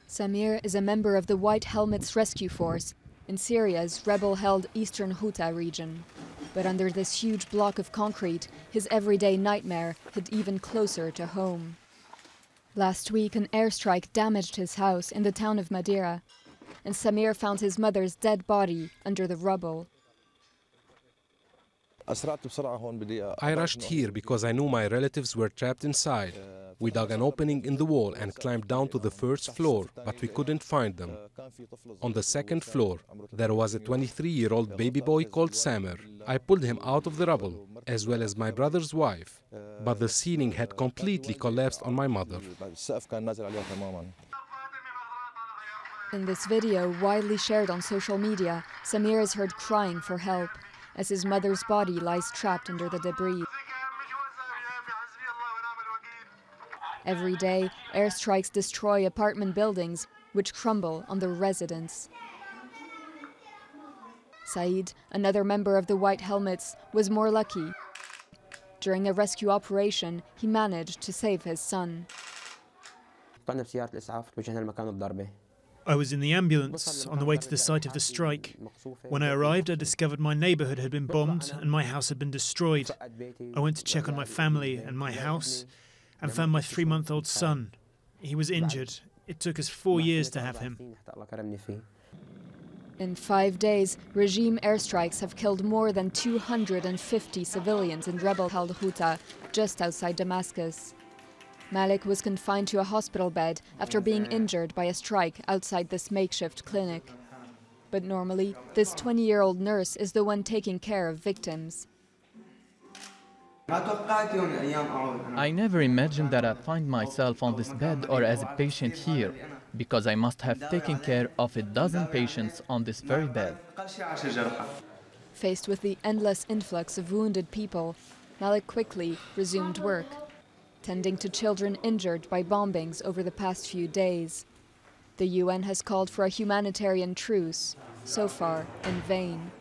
Samir is a member of the White Helmets Rescue Force in Syria's rebel-held Eastern Ghouta region. But under this huge block of concrete, his everyday nightmare hit even closer to home. Last week, an airstrike damaged his house in the town of Madira, and Samir found his mother's dead body under the rubble. I rushed here because I knew my relatives were trapped inside. We dug an opening in the wall and climbed down to the first floor, but we couldn't find them. On the second floor, there was a 23-year-old baby boy called Samir. I pulled him out of the rubble, as well as my brother's wife, but the ceiling had completely collapsed on my mother. In this video, widely shared on social media, Samir is heard crying for help as his mother's body lies trapped under the debris. Every day, airstrikes destroy apartment buildings, which crumble on the residents. Said, another member of the White Helmets, was more lucky. During a rescue operation, he managed to save his son. I was in the ambulance on the way to the site of the strike. When I arrived, I discovered my neighbourhood had been bombed and my house had been destroyed. I went to check on my family and my house and found my 3-month-old son. He was injured. It took us 4 years to have him. In 5 days, regime airstrikes have killed more than 250 civilians in rebel-held Ghouta, just outside Damascus. Malik was confined to a hospital bed after being injured by a strike outside this makeshift clinic. But normally, this 20-year-old nurse is the one taking care of victims. I never imagined that I'd find myself on this bed or as a patient here, because I must have taken care of a dozen patients on this very bed. Faced with the endless influx of wounded people, Malik quickly resumed work, tending to children injured by bombings over the past few days. The UN has called for a humanitarian truce, so far in vain.